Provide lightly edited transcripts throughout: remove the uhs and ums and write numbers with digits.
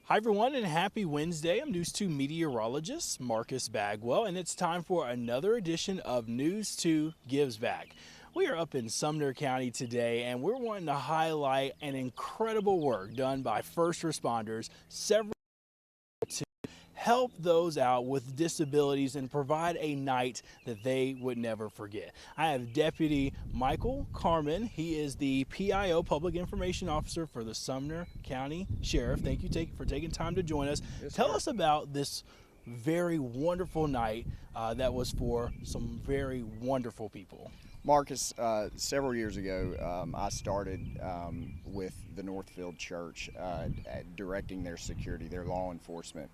Hi, everyone, and happy Wednesday. I'm News 2 meteorologist Marcus Bagwell, and it's time for another edition of News 2 Gives Back. We are up in Sumner County today, and we're wanting to highlight an incredible work done by first responders, several to help those out with disabilities and provide a night that they would never forget. I have Deputy Michael Carmen. He is the PIO, Public Information Officer for the Sumner County Sheriff. Thank you for taking time to join us. Yes, Tell sir. us about this very wonderful night that was for some very wonderful people. Marcus, several years ago, I started with the Northfield Church directing their security, their law enforcement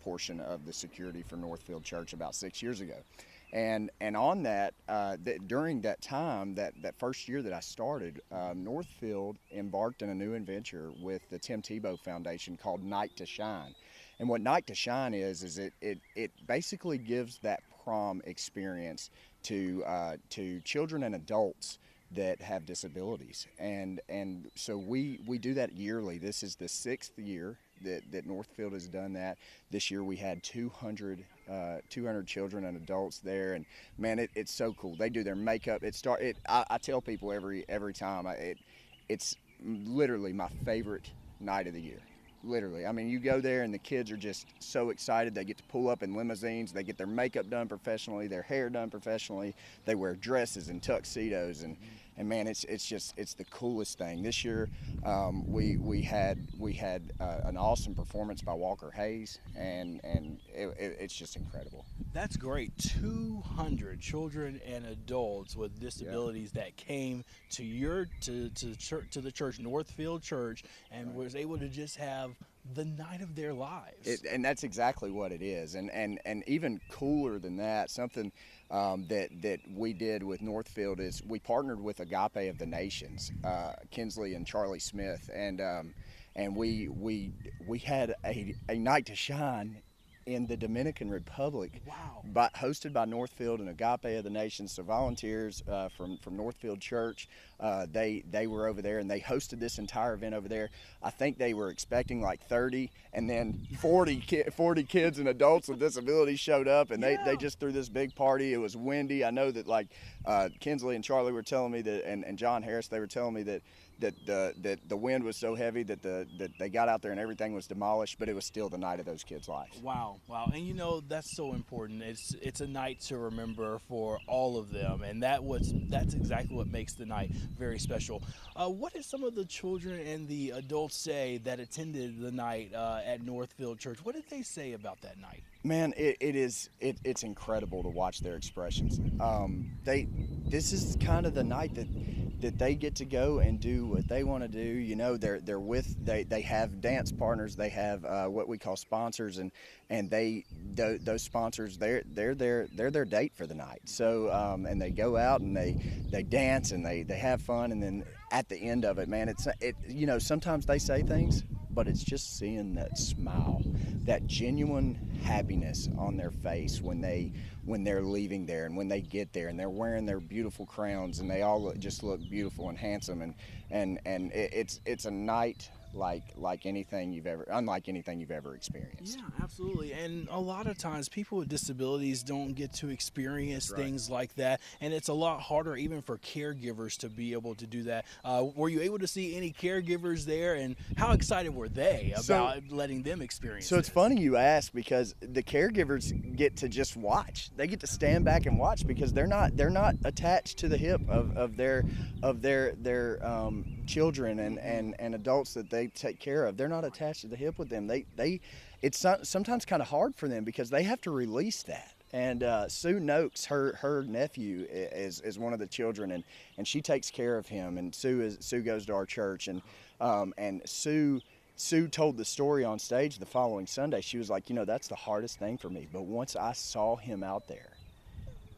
portion of the security for Northfield Church about 6 years ago. And on that, during that time, that first year that I started, Northfield embarked on a new adventure with the Tim Tebow Foundation called Night to Shine. And what Night to Shine is it basically gives that prom experience to children and adults that have disabilities, and so we do that yearly. This is the 6th year that Northfield has done that. This year we had 200 children and adults there, and man, it's so cool. They do their makeup. I tell people every time it's literally my favorite night of the year. Literally. I mean, you go there and the kids are just so excited. They get to pull up in limousines. They get their makeup done professionally, their hair done professionally. They wear dresses and tuxedos, and man, it's the coolest thing. This year, we had an awesome performance by Walker Hayes, and it's just incredible. That's great. 200 children and adults with disabilities that came to the church, Northfield Church, and was able to just have the night of their lives. And that's exactly what it is. And even cooler than that, something that we did with Northfield is we partnered with Agape of the Nations, Kinsley and Charlie Smith, and we had a night to shine in the Dominican Republic. Wow. Hosted by Northfield and Agape of the Nations. So volunteers from Northfield Church, they were over there and they hosted this entire event over there. I think they were expecting like 30, and then 40 kids and adults with disabilities showed up, and they just threw this big party. It was windy. I know that Kinsley and Charlie were telling me that, and John Harris, they were telling me that the wind was so heavy that they got out there and everything was demolished, but it was still the night of those kids' lives. Wow. And that's so important. It's a night to remember for all of them, and that's exactly what makes the night very special. What did some of the children and the adults say that attended the night at Northfield Church? What did they say about that night? Man, it's incredible to watch their expressions. This is kind of the night that they get to go and do what they want to do. You know, they have dance partners, they have what we call sponsors, and those sponsors they're their date for the night. So and they go out and they dance and they have fun, and then at the end of it, man, sometimes they say things, but it's just seeing that smile, that genuine happiness on their face when they're leaving there and when they get there and they're wearing their beautiful crowns and they all just look beautiful and handsome, and it's a night unlike anything you've ever experienced. Yeah, absolutely. And a lot of times people with disabilities don't get to experience things like that, and it's a lot harder even for caregivers to be able to do that. Were you able to see any caregivers there, and how excited were they about letting them experience So it's funny you ask, because the caregivers get to just watch. They get to stand back and watch because they're not attached to the hip of their children and adults that they take care of. They're not attached to the hip with them. It's sometimes kind of hard for them because they have to release that. And Sue Noakes, her nephew, is one of the children, and she takes care of him. And Sue goes to our church, and Sue told the story on stage the following Sunday. She was like, that's the hardest thing for me. But once I saw him out there,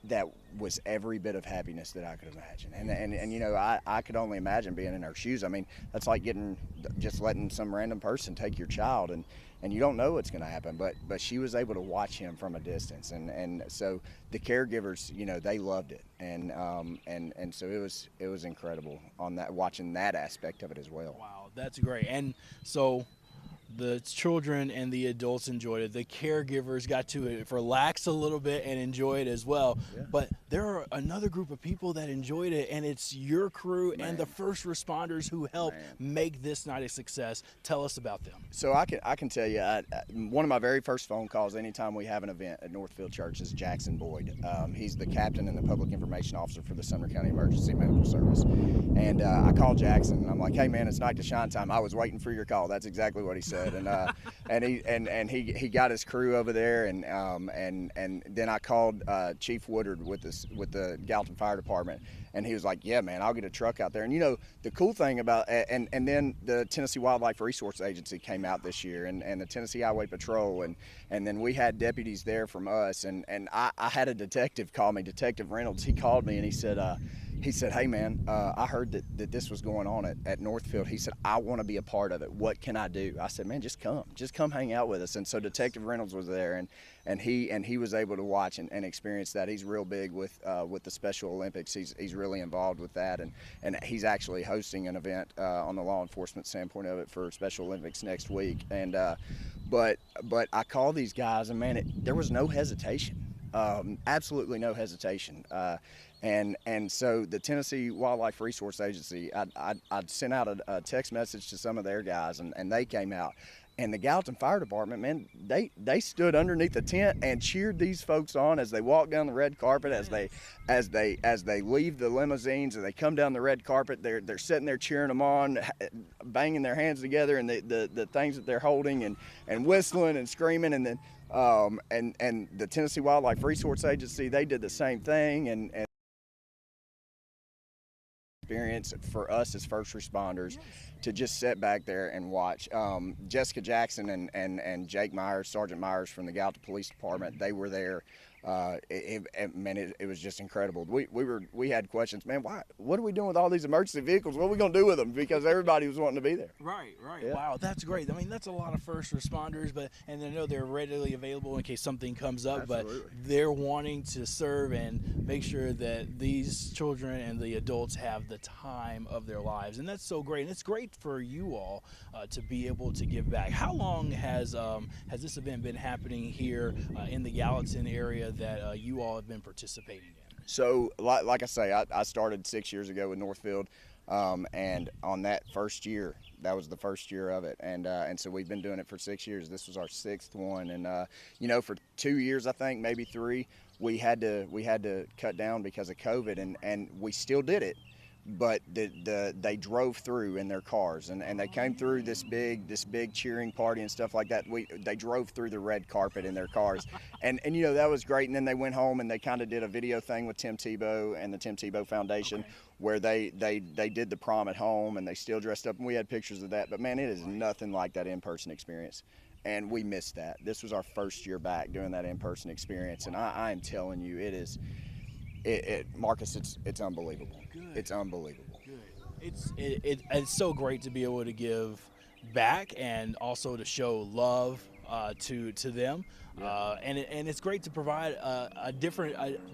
that was every bit of happiness that I could imagine. And I could only imagine being in her shoes. I mean, that's like just letting some random person take your child, and you don't know what's going to happen. But she was able to watch him from a distance, and so the caregivers, they loved it, and so it was incredible on that, watching that aspect of it as well. Wow, that's great. And so The children and the adults enjoyed it. The caregivers got to relax a little bit and enjoy it as well. Yeah. But there are another group of people that enjoyed it, and it's your crew Man. and the first responders who helped make this night a success. Tell us about them. So I can tell you, one of my very first phone calls anytime we have an event at Northfield Church is Jackson Boyd. He's the captain and the public information officer for the Sumner County Emergency Medical Service. And I called Jackson, and I'm like, "Hey man, it's night to shine time. I was waiting for your call." That's exactly what he said. And he got his crew over there, and then I called Chief Woodard with the Gallatin Fire Department, and he was like, "Yeah man, I'll get a truck out there." And you know the cool thing about and then the Tennessee Wildlife Resource Agency came out this year, and the Tennessee Highway Patrol, and then we had deputies there from us, and I had a detective call me, Detective Reynolds. He called me and he said, "Hey man, I heard that this was going on at Northfield." He said, "I want to be a part of it. What can I do?" I said, "Man, just come hang out with us." And so Detective Reynolds was there, and he was able to watch and experience that. He's real big with the Special Olympics. He's really involved with that, and he's actually hosting an event on the law enforcement standpoint of it for Special Olympics next week. And but I called these guys, and man, there was no hesitation. Absolutely no hesitation. And so the Tennessee Wildlife Resource Agency, I'd sent out a text message to some of their guys, and they came out. And the Gallatin Fire Department, man, they stood underneath the tent and cheered these folks on as they walk down the red carpet, as they leave the limousines and they come down the red carpet. They're sitting there cheering them on, banging their hands together, and the things that they're holding, and whistling and screaming. And then and the Tennessee Wildlife Resource Agency, they did the same thing, and experience for us as first responders to just sit back there and watch. Jessica Jackson and Jake Myers, Sergeant Myers from the Gallatin Police Department, they were there. It was just incredible. We had questions, man. What are we doing with all these emergency vehicles? What are we gonna do with them? Because everybody was wanting to be there. Right. Yeah. Wow, that's great. I mean, that's a lot of first responders, and I know they're readily available in case something comes up. Absolutely. But they're wanting to serve and make sure that these children and the adults have the time of their lives, and that's so great. And it's great for you all to be able to give back. How long has this event been happening here in the Gallatin area that you all have been participating in? So, like I say, I started 6 years ago with Northfield, and on that first year, that was the first year of it, and so we've been doing it for 6 years. This was our sixth one, and for 2 years, I think maybe 3, we had to cut down because of COVID, and we still did it. But they drove through in their cars, and they came through this big cheering party and stuff like that. They drove through the red carpet in their cars, and that was great. And then they went home and they kind of did a video thing with Tim Tebow and the Tim Tebow Foundation, where they did the prom at home, and they still dressed up, and we had pictures of that. But man, it is nothing like that in-person experience, and we missed that. This was our first year back doing that in-person experience, and I am telling you, it is. Marcus, it's unbelievable. Good. It's unbelievable. Good. It's so great to be able to give back and also to show love to them. And it's great to provide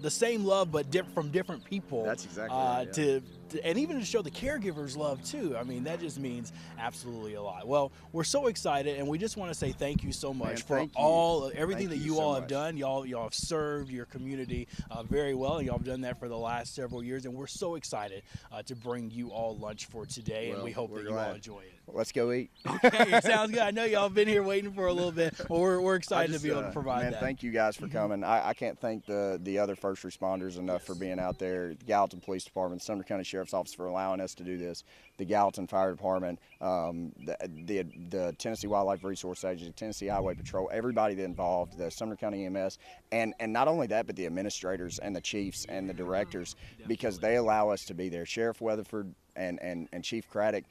the same love but from different people. That's exactly right. And even to show the caregivers love too. I mean, that just means absolutely a lot. Well, we're so excited, and we just want to say thank you so much for everything that you all have done. Y'all have served your community very well, and y'all have done that for the last several years. And we're so excited to bring you all lunch for today, and we hope that you all enjoy it. Let's go eat. Okay, sounds good. I know y'all have been here waiting for a little bit. Well, we're excited to be able to provide that. Thank you guys for coming. I can't thank the other first responders enough for being out there. The Gallatin Police Department, Sumner County Sheriff's Office for allowing us to do this. The Gallatin Fire Department, the Tennessee Wildlife Resource Agency, Tennessee Highway Patrol, everybody that involved, the Sumner County EMS, and not only that, but the administrators and the chiefs and the directors, because they allow us to be there. Sheriff Weatherford and Chief Craddock,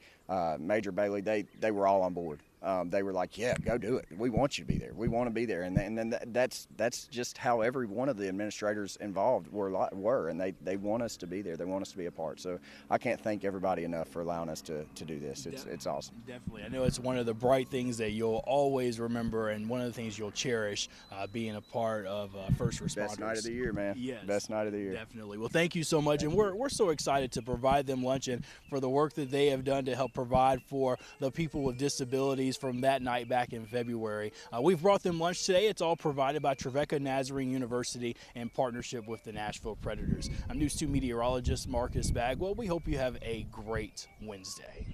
Major Bailey, they were all on board. They were like, yeah, go do it. We want you to be there. We want to be there. And then that's just how every one of the administrators involved were. And they want us to be there. They want us to be a part. So I can't thank everybody enough for allowing us to do this. It's awesome. Definitely. I know it's one of the bright things that you'll always remember, and one of the things you'll cherish being a part of first responders. Best night of the year, man. Yes. Best night of the year. Definitely. Well, thank you so much. And we're so excited to provide them lunch and for the work that they have done to help provide for the people with disabilities memories from that night back in February. We've brought them lunch today. It's all provided by Trevecca Nazarene University in partnership with the Nashville Predators. I'm News 2 meteorologist Marcus Bagwell. We hope you have a great Wednesday.